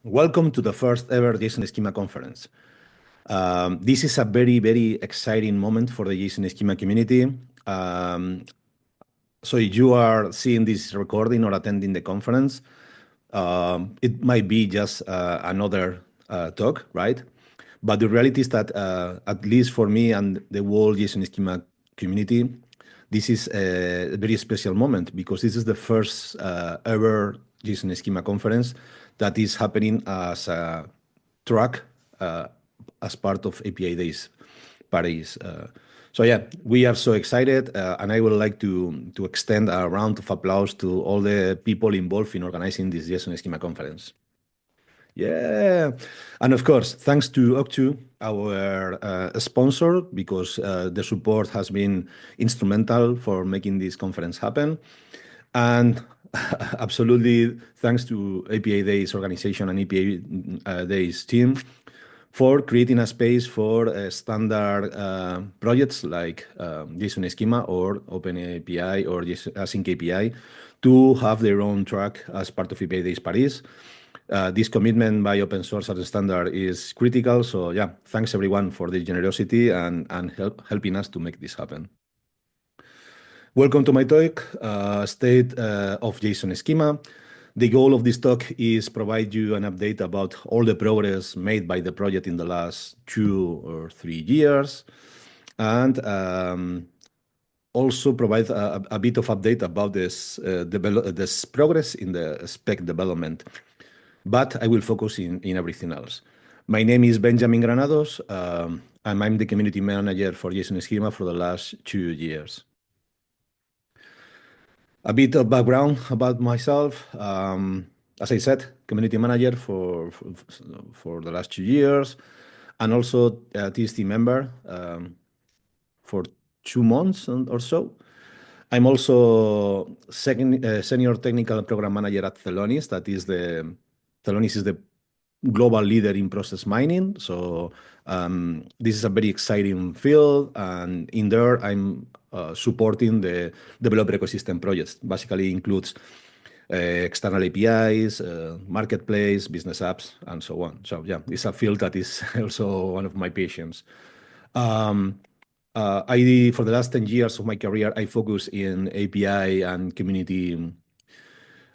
Welcome to the first ever JSON Schema Conference. This is a very, very exciting moment for the JSON Schema community. So if you are seeing this recording or attending the conference, it might be just another talk, right? But the reality is that, at least for me and the whole JSON Schema community, this is a very special moment because this is the first ever JSON Schema conference that is happening as a track as part of API Days Paris. So yeah, we are so excited, and I would like to extend a round of applause to all the people involved in organizing this JSON Schema conference. Yeah, and of course, thanks to Octu, our sponsor, because the support has been instrumental for making this conference happen. And absolutely, thanks to API Days organization and API Days team for creating a space for standard projects like JSON Schema or OpenAPI or Async API to have their own track as part of API Days Paris. This commitment by open source as a standard is critical. So yeah, thanks everyone for the generosity and helping us to make this happen. Welcome to my talk, State of JSON Schema. The goal of this talk is provide you an update about all the progress made by the project in the last 2 or 3 years, and also provide a bit of update about this progress in the spec development. But I will focus in everything else. My name is Benjamin Granados, and I'm the community manager for JSON Schema for the last 2 years. A bit of background about myself. As I said, community manager for the last 2 years, and also a TST member for 2 months or so. I'm also senior technical program manager at Celonis. Celonis is the global leader in process mining. So this is a very exciting field, and in there I'm supporting the developer ecosystem projects. Basically includes external APIs, marketplace, business apps, and so on. So yeah, it's a field that is also one of my passions. For the last 10 years of my career, I focus in API and community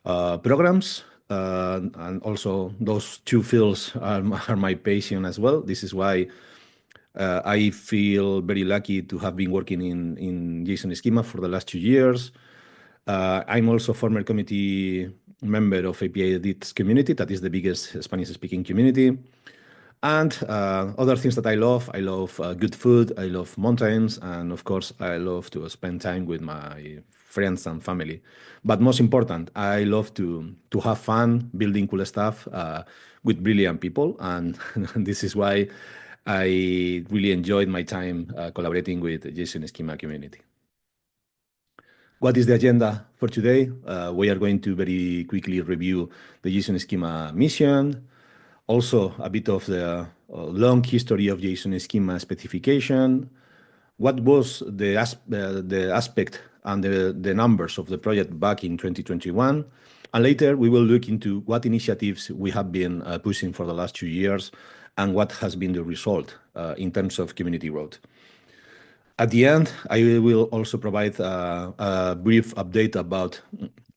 programs. And also those 2 fields are my passion as well. This is why I feel very lucky to have been working in JSON Schema for the last 2 years. I'm also a former committee member of API Edits community, that is the biggest Spanish-speaking community. And other things that I love good food, I love mountains, and of course, I love to spend time with my friends and family. But most important, I love to have fun building cool stuff with brilliant people, and this is why I really enjoyed my time collaborating with the JSON Schema community. What is the agenda for today? We are going to very quickly review the JSON Schema mission, also a bit of the long history of JSON Schema specification, what was the aspect and the numbers of the project back in 2021, and later we will look into what initiatives we have been pushing for the last 2 years and what has been the result in terms of community growth. At the end, I will also provide a brief update about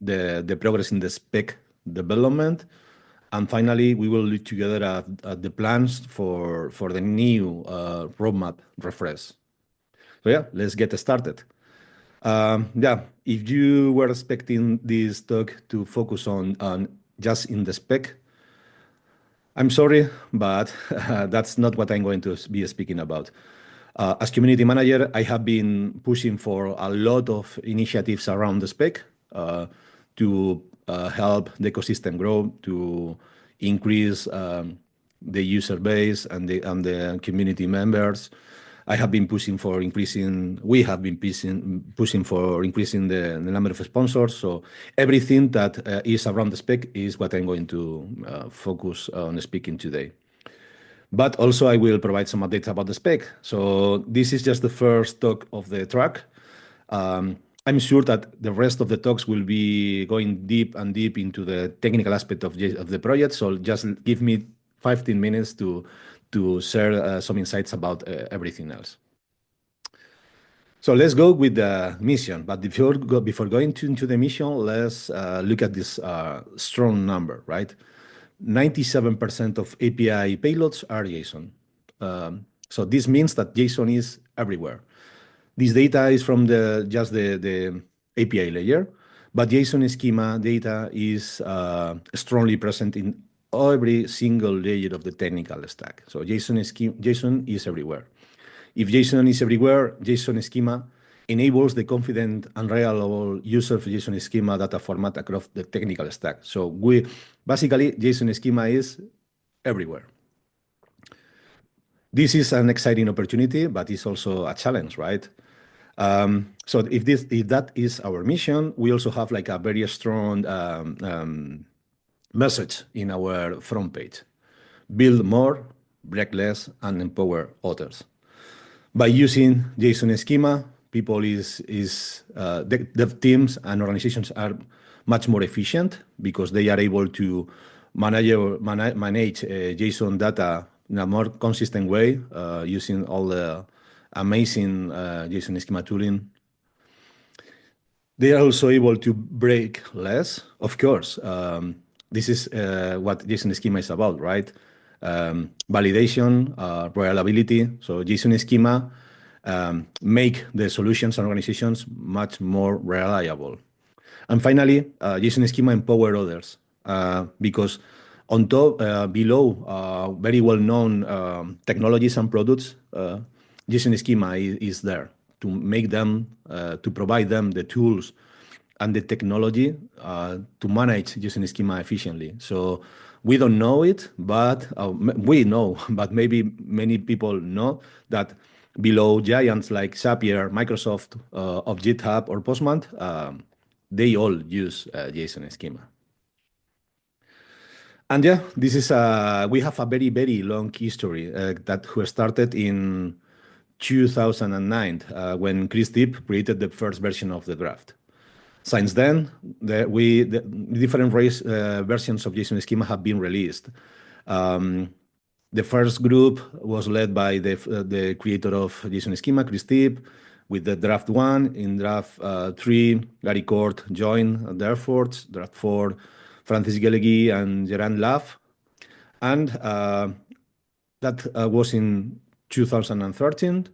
the progress in the spec development. And finally, we will look together at the plans for the new roadmap refresh. So yeah, let's get started. Yeah, if you were expecting this talk to focus on just in the spec, I'm sorry, but that's not what I'm going to be speaking about. As community manager, I have been pushing for a lot of initiatives around the spec to help the ecosystem grow, to increase the user base and the community members. We have been pushing for increasing the number of sponsors. So everything that is around the spec is what I'm going to focus on speaking today. But also I will provide some updates about the spec. So this is just the first talk of the track. I'm sure that the rest of the talks will be going deep and deep into the technical aspect of the project. So just give me 15 minutes to share some insights about everything else. So let's go with the mission. But before going into the mission, let's look at this strong number, right? 97% of API payloads are JSON. So this means that JSON is everywhere. This data is from just the API layer, but JSON schema data is strongly present in every single layer of the technical stack. So JSON is everywhere. If JSON is everywhere, JSON schema enables the confident and reliable use of JSON schema data format across the technical stack. So basically, JSON schema is everywhere. This is an exciting opportunity, but it's also a challenge, right? So if that is our mission, we also have like a very strong message in our front page: build more, break less, and empower others. By using JSON schema, dev teams and organizations are much more efficient because they are able to manage JSON data in a more consistent way using all the amazing JSON schema tooling. They are also able to break less, of course. This is what JSON schema is about, right? Validation, reliability. So JSON schema make the solutions and organizations much more reliable. And finally, JSON schema empower others because on top, below very well-known technologies and products, JSON schema is there to make them, to provide them the tools and the technology to manage JSON schema efficiently. So we don't know it, but we know, but maybe many people know that below giants like Zapier, Microsoft, of GitHub or Postman, they all use JSON schema. And yeah, this is we have a very, very long history that started in 2009 when Chris Deep created the first version of the draft. Since then, the different versions of JSON schema have been released. The first group was led by the creator of JSON schema, Chris Deep, with the draft 1. In draft 3, Gary Court joined the efforts. Draft 4, Francis Gelegui and Gerard Laff. And that was in 2013.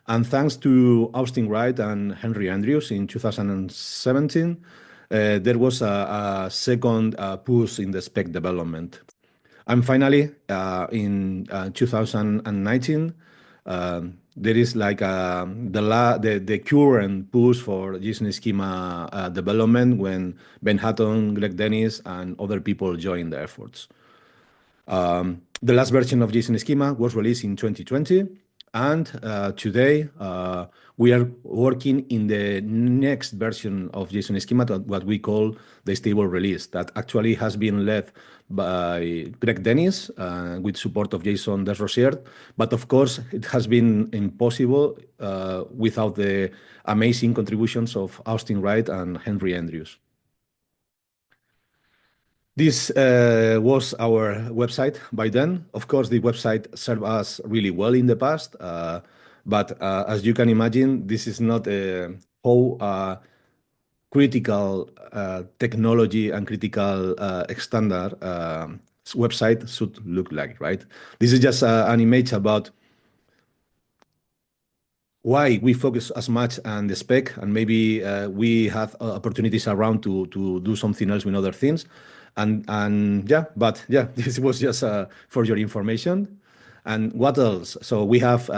And thanks to Austin Wright and Henry Andrews in 2017, there was a second push in the spec development. And finally, in 2019, there is like the current push for JSON schema development when Ben Hatton, Greg Dennis, and other people joined the efforts. The last version of JSON schema was released in 2020. And today, we are working in the next version of JSON schema, what we call the stable release, that actually has been led by Greg Dennis with support of Jason Desrosiers. But of course, it has been impossible without the amazing contributions of Austin Wright and Henry Andrews. This was our website by then. Of course, the website served us really well in the past, but as you can imagine, this is not how critical technology and critical standard website should look like, right? This is just an image about why we focus as much on the spec, and maybe we have opportunities around to do something else with other things. And yeah, but yeah, this was just for your information. And what else? So we have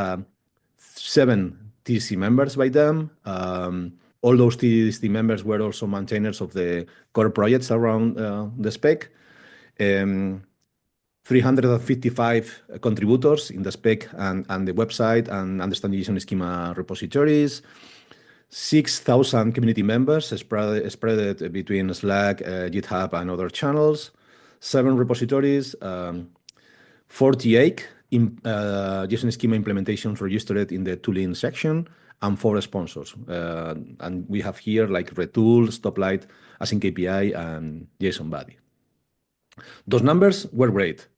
7 TC members by them. All those TC members were also maintainers of the core projects around the spec. 355 contributors in the spec and the website and understanding JSON schema repositories. 6,000 community members spread between Slack, GitHub, and other channels. 7 repositories. 48 JSON schema implementations registered in the tooling section, and 4 sponsors. And we have here like Retool, Stoplight, Async API, and JSON Buddy. Those numbers were great,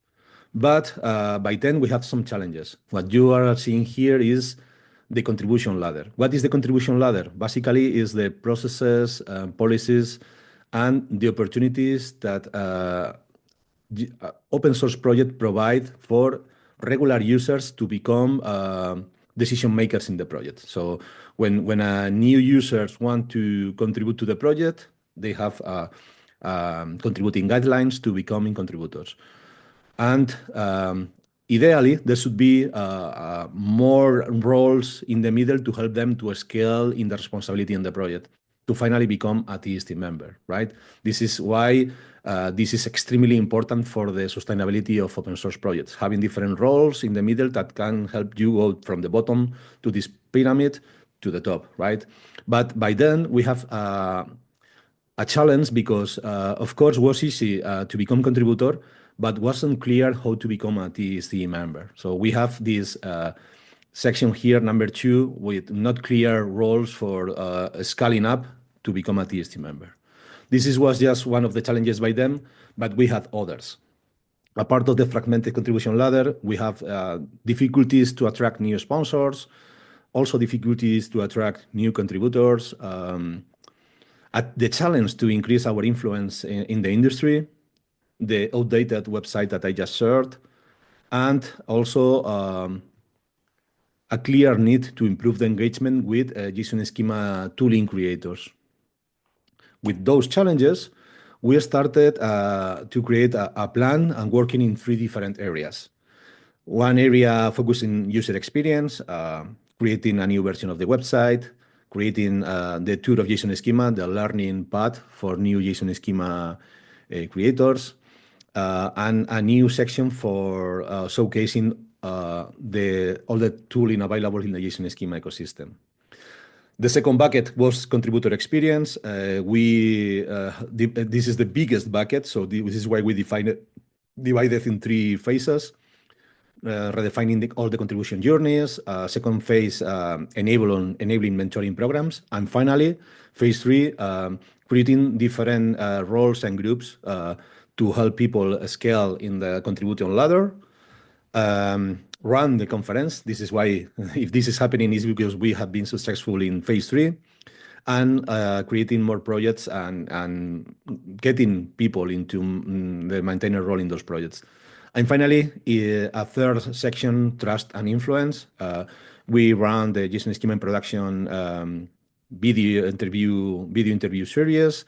but by then we have some challenges. What you are seeing here is the contribution ladder. What is the contribution ladder? Basically, is the processes, policies, and the opportunities that open source project provide for regular users to become decision makers in the project. So when a new users want to contribute to the project, they have contributing guidelines to becoming contributors. And ideally, there should be more roles in the middle to help them to scale in the responsibility in the project to finally become a TST member, right? This is why this is extremely important for the sustainability of open source projects, having different roles in the middle that can help you go from the bottom to this pyramid to the top, right? But by then, we have a challenge because, of course, it was easy to become contributor, but wasn't clear how to become a TST member. So we have this section here, number 2, with not clear roles for scaling up to become a TST member. This was just one of the challenges by them, but we had others. A part of the fragmented contribution ladder, we have difficulties to attract new sponsors, also difficulties to attract new contributors, the challenge to increase our influence in the industry, the outdated website that I just shared, and also a clear need to improve the engagement with JSON Schema tooling creators. With those challenges, we started to create a plan and working in 3 different areas. One area focusing user experience, creating a new version of the website, creating the tour of JSON Schema, the learning path for new JSON Schema creators, and a new section for showcasing all the tooling available in the JSON Schema ecosystem. The second bucket was contributor experience. This is the biggest bucket, so this is why we divided in 3 phases. Redefining all the contribution journeys, second phase, enabling mentoring programs, and finally, phase 3, creating different roles and groups to help people scale in the contribution ladder, run the conference. This is why, if this is happening, is because we have been successful in phase 3, and creating more projects and getting people into the maintainer role in those projects. And finally, a third section, trust and influence. We run the JSON Schema production video interview series.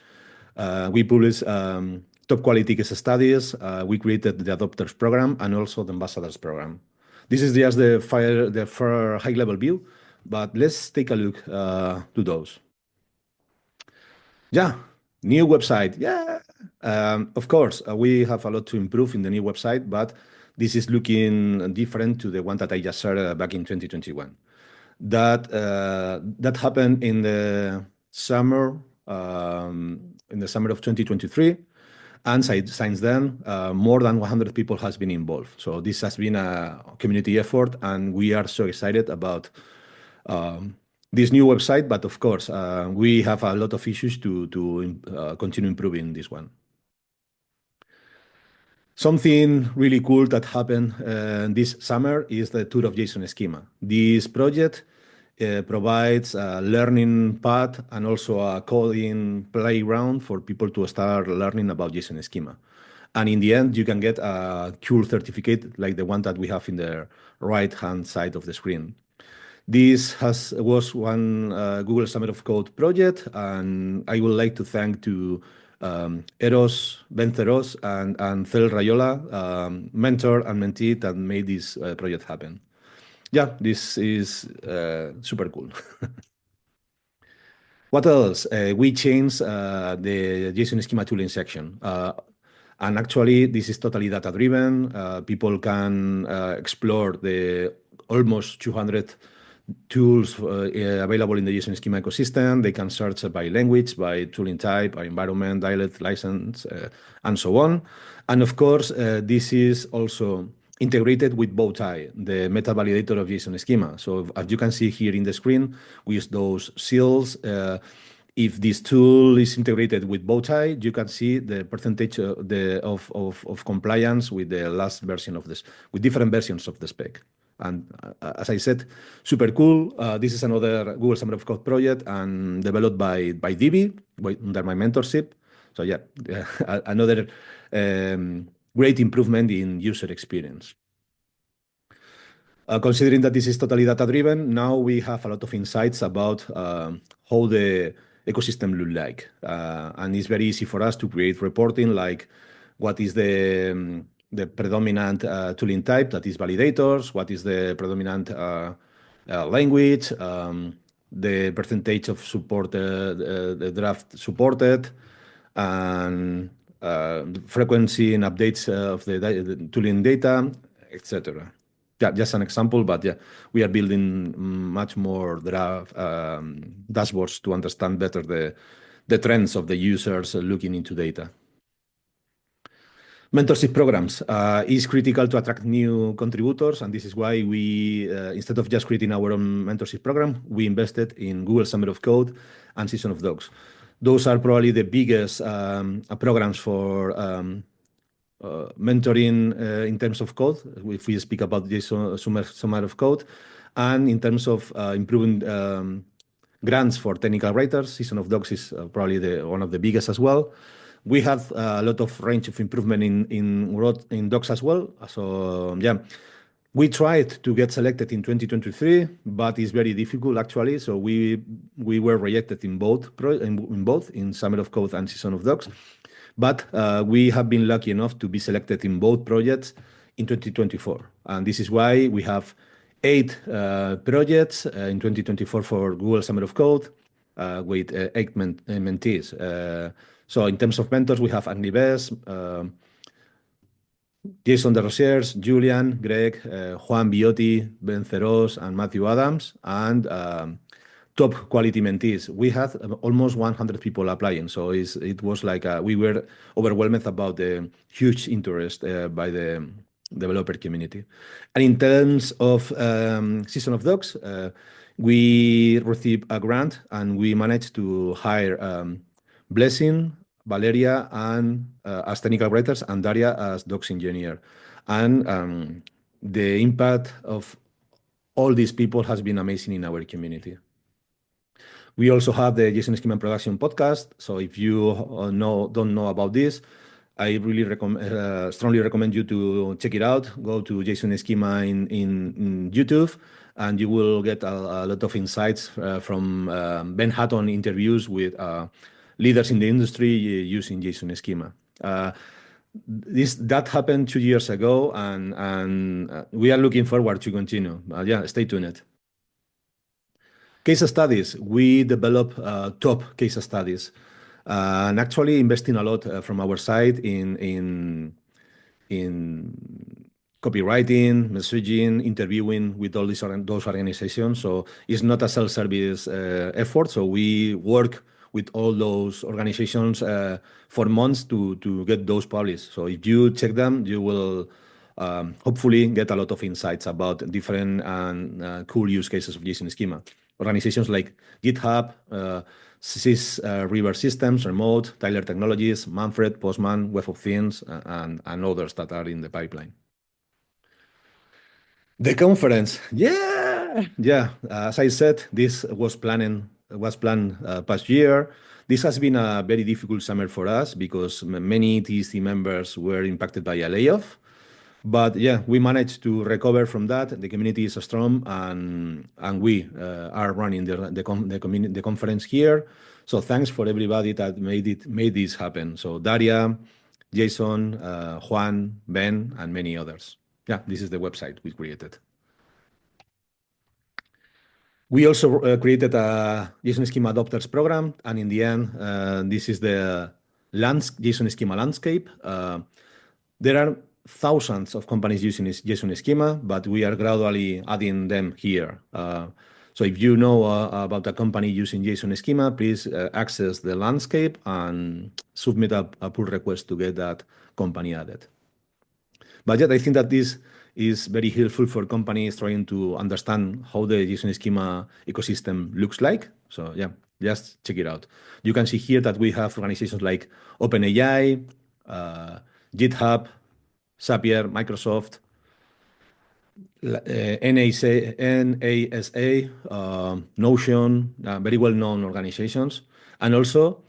We publish top quality case studies. We created the adopters program and also the ambassadors program. This is just the high level view, but let's take a look to those. Yeah, new website. Yeah, of course, we have a lot to improve in the new website, but this is looking different to the one that I just shared back in 2021. That happened in the summer of 2023, and since then, more than 100 people has been involved. So this has been a community effort, and we are so excited about this new website, but of course, we have a lot of issues to continue improving this one. Something really cool that happened this summer is the tour of JSON Schema. This project provides a learning path and also a coding playground for people to start learning about JSON Schema. And in the end, you can get a cool certificate like the one that we have in the right-hand side of the screen. This was one Google Summer of Code project, and I would like to thank to Eros Venceros and Cel Rayola, mentor and mentee that made this project happen. Yeah, this is super cool. What else? We changed the JSON Schema tooling section. And actually, this is totally data-driven. People can explore the almost 200 tools available in the JSON Schema ecosystem. They can search by language, by tooling type, by environment, dialect, license, and so on. And of course, this is also integrated with Bowtie, the meta validator of JSON Schema. So as you can see here in the screen, we use those seals. If this tool is integrated with Bowtie, you can see the percentage of compliance with the last version of this, with different versions of the spec. And as I said, super cool. This is another Google Summer of Code project and developed by Divi under my mentorship. So yeah, another great improvement in user experience. Considering that this is totally data-driven, now we have a lot of insights about how the ecosystem look like. And it's very easy for us to create reporting like what is the predominant tooling type, that is validators, what is the predominant language, the percentage of support, the draft supported, and frequency and updates of the tooling data, etc. Yeah, just an example, but yeah, we are building much more dashboards to understand better the trends of the users looking into data. Mentorship programs is critical to attract new contributors, and this is why we, instead of just creating our own mentorship program, we invested in Google Summer of Code and Season of Dogs. Those are probably the biggest programs for mentoring in terms of code, if we speak about JSON Summer of Code, and in terms of improving grants for technical writers. Season of Dogs is probably one of the biggest as well. We have a lot of range of improvement in docs as well. So yeah, we tried to get selected in 2023, but it's very difficult actually. So we were rejected in both in Summer of Code and Season of Dogs. But we have been lucky enough to be selected in both projects in 2024. And this is why we have 8 projects in 2024 for Google Summer of Code with 8 mentees. So in terms of mentors, we have Agni Bess, Jason de Rosiers, Julian, Greg, Juan Biotti, Ben Ceros, and Matthew Adams, and top quality mentees. We had almost 100 people applying, so it was like we were overwhelmed about the huge interest by the developer community. And in terms of Season of Dogs, we received a grant and we managed to hire Blessing, Valeria, and as technical writers, and Daria as docs engineer. And the impact of all these people has been amazing in our community. We also have the JSON Schema Production podcast. So if you don't know about this, I really strongly recommend you to check it out. Go to JSON Schema in YouTube, and you will get a lot of insights from Ben Hatton interviews with leaders in the industry using JSON Schema. That happened 2 years ago, and we are looking forward to continue. Yeah, stay tuned. Case studies. We develop top case studies, and actually investing a lot from our side in copywriting, messaging, interviewing with all those organizations. So it's not a self-service effort. So we work with all those organizations for months to get those published. So if you check them, you will hopefully get a lot of insights about different and cool use cases of JSON Schema. Organizations like GitHub, Sys River Systems, Remote, Tyler Technologies, Manfred, Postman, Web of Things, and others that are in the pipeline. The conference, yeah. As I said, this was planned past year. This has been a very difficult summer for us because many TSC members were impacted by a layoff. But yeah, we managed to recover from that. The community is strong, and we are running the conference here. So thanks for everybody that made this happen. So Daria, Jason, Juan, Ben, and many others. Yeah, this is the website we created. We also created a JSON Schema Adopters program, and in the end, this is the JSON Schema landscape. There are thousands of companies using JSON Schema, but we are gradually adding them here. So if you know about a company using JSON Schema, please access the landscape and submit a pull request to get that company added. But yet, I think that this is very helpful for companies trying to understand how the JSON schema ecosystem looks like. So yeah, just check it out. You can see here that we have organizations like OpenAI, GitHub, Zapier, Microsoft, NASA, Notion, very well-known organizations. And also,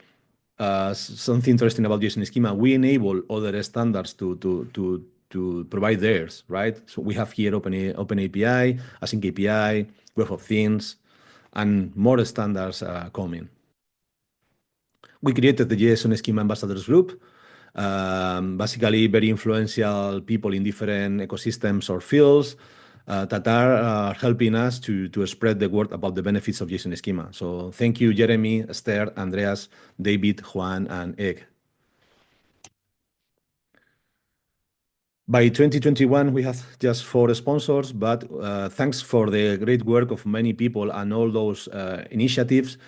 something interesting about JSON schema, we enable other standards to provide theirs, right? So we have here Open API, Async API, Web of Things, and more standards coming. We created the JSON Schema Ambassadors Group, basically very influential people in different ecosystems or fields that are helping us to spread the word about the benefits of JSON Schema. So thank you, Jeremy, Esther, Andreas, David, Juan, and Egg. By 2021, we have just 4 sponsors, but thanks for the great work of many people and all those initiatives,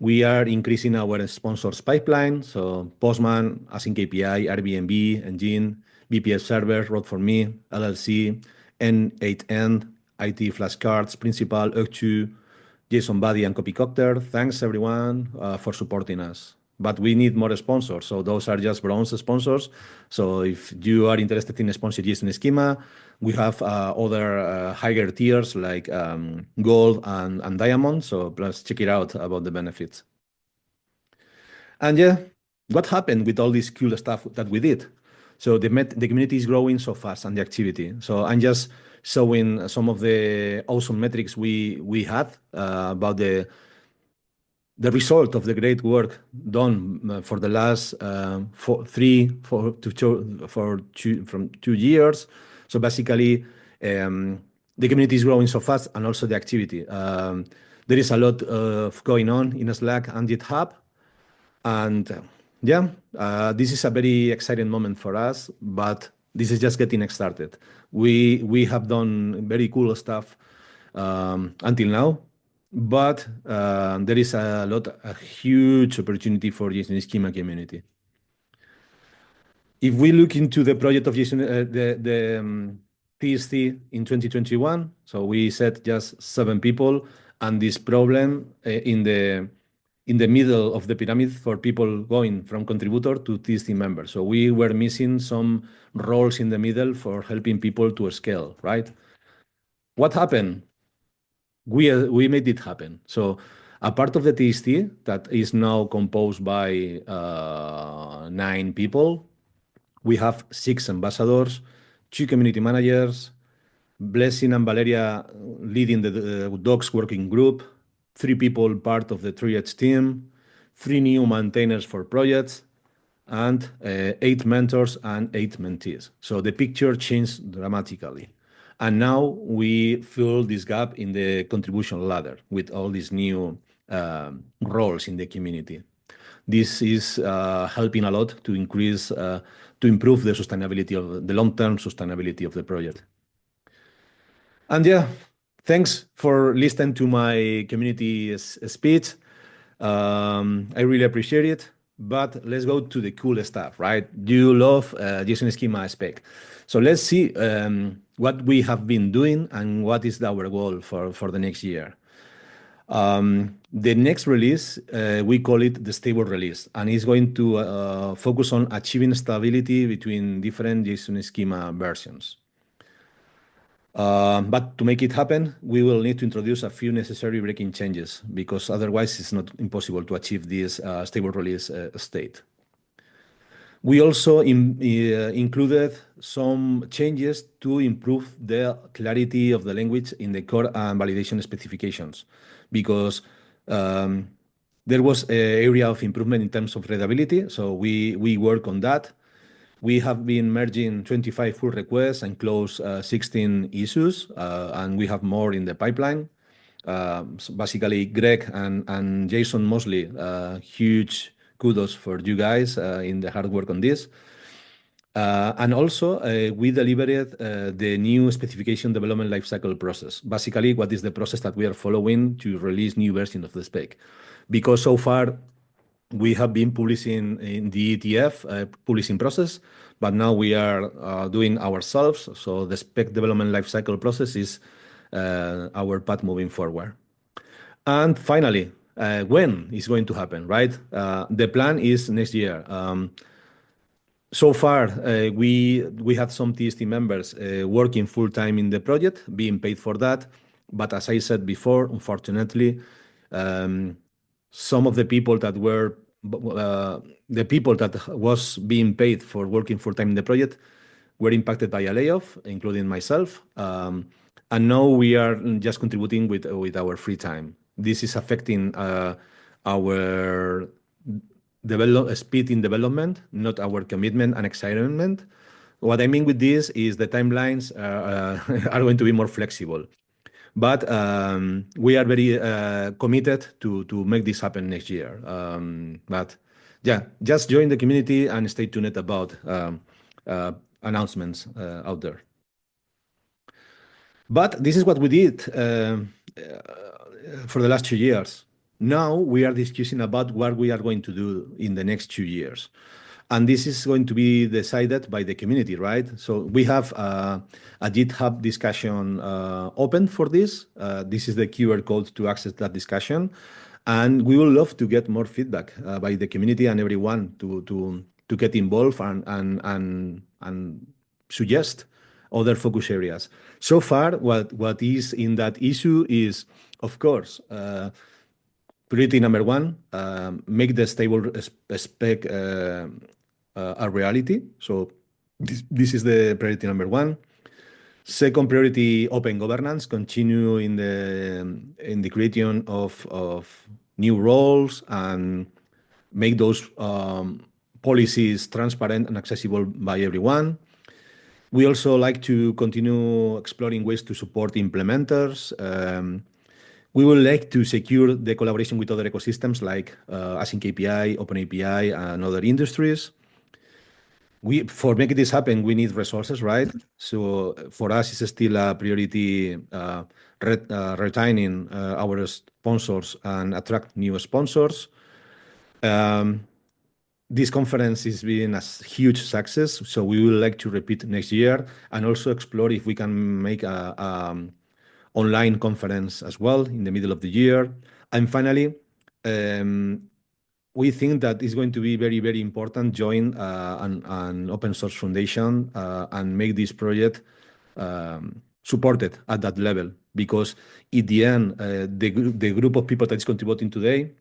we are increasing our sponsors pipeline. So Postman, Async API, Airbnb, Engine, VPS Server, Road4Me, LLC, N8N, IT Flashcards, Principal, UG2, JSON Buddy, and Copycopter. Thanks everyone for supporting us. But we need more sponsors. So those are just bronze sponsors. So if you are interested in sponsoring JSON Schema, we have other higher tiers like gold and diamond. So let's check it out about the benefits. And yeah, what happened with all this cool stuff that we did? So the community is growing so fast and the activity. So I'm just showing some of the awesome metrics we had about the result of the great work done for the last from 2 years. So basically, the community is growing so fast and also the activity. There is a lot of going on in Slack and GitHub. And yeah, this is a very exciting moment for us, but this is just getting started. We have done very cool stuff until now. But there is a huge opportunity for JSON Schema community. If we look into the project of JSON, the TST in 2021, so we said just 7 people, and this problem in the middle of the pyramid for people going from contributor to TST member. So we were missing some roles in the middle for helping people to scale, right? What happened? We made it happen. So a part of the TST that is now composed by 9 people, we have 6 ambassadors, 2 community managers, Blessing and Valeria leading the docs working group, 3 people part of the triage team, 3 new maintainers for projects, and 8 mentors and 8 mentees. So the picture changed dramatically. And now we fill this gap in the contribution ladder with all these new roles in the community. This is helping a lot to increase, to improve the sustainability of the long-term sustainability of the project. And yeah, thanks for listening to my community speech. I really appreciate it. But let's go to the cool stuff, right? You love JSON Schema spec. So let's see what we have been doing and what is our goal for the next year. The next release, we call it the stable release, and it's going to focus on achieving stability between different JSON Schema versions. But to make it happen, we will need to introduce a few necessary breaking changes because otherwise it's not impossible to achieve this stable release state. We also included some changes to improve the clarity of the language in the core and validation specifications because there was an area of improvement in terms of readability. So we work on that. We have been merging 25 pull requests and close 16 issues, and we have more in the pipeline. So basically, Greg and Jason Mosley, huge kudos for you guys in the hard work on this. And also, we delivered the new specification development lifecycle process. Basically, what is the process that we are following to release new version of the spec? Because so far, We have been publishing in the ETF publishing process, but now we are doing ourselves. So the spec development lifecycle process is our path moving forward. And finally, when is going to happen, right? The plan is next year. So far, we had some TST members working full time in the project, being paid for that. But as I said before, unfortunately, um, some of the people that were the people that was being paid for working full time in the project were impacted by a layoff, including myself. And now we are just contributing with our free time. This is affecting our speed in development, not our commitment and excitement. What I mean with this is the timelines are going to be more flexible. But we are very committed to make this happen next year. But yeah, just join the community and stay tuned about announcements out there. But this is what we did for the last 2 years. Now we are discussing about what we are going to do in the next 2 years. And this is going to be decided by the community, right? So we have a GitHub discussion open for this. This is the QR code to access that discussion. And we would love to get more feedback by the community and everyone to get involved and suggest other focus areas. So far, what is in that issue is, of course, priority number one, make the stable spec a reality. So this is the priority number one. Second priority, open governance, continue in the creation of new roles and make those policies transparent and accessible by everyone. We also like to continue exploring ways to support implementers. We would like to secure the collaboration with other ecosystems like Async API, Open API, and other industries. For making this happen, we need resources, right? So for us, it's still a priority retaining our sponsors and attract new sponsors. This conference is being a huge success, so we would like to repeat next year and also explore if we can make a online conference as well in the middle of the year. And finally, we think that it's going to be very, very important join an open source foundation and make this project supported at that level. Because at the end, the group of people that is contributing today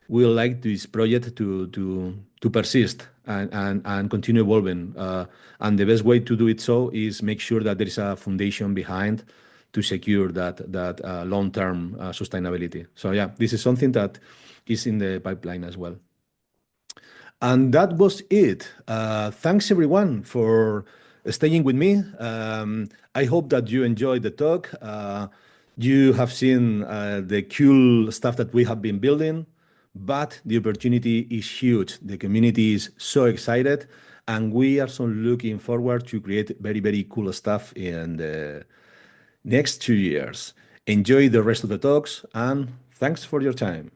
we would like this project to persist and continue evolving. And the best way to do it so is make sure that there is a foundation behind to secure that long-term sustainability. So yeah, this is something that is in the pipeline as well. And that was it. Thanks everyone for staying with me. I hope that you enjoyed the talk. You have seen the cool stuff that we have been building, but the opportunity is huge. The community is so excited, and we are so looking forward to create very, very cool stuff in the next 2 years. Enjoy the rest of the talks, and thanks for your time.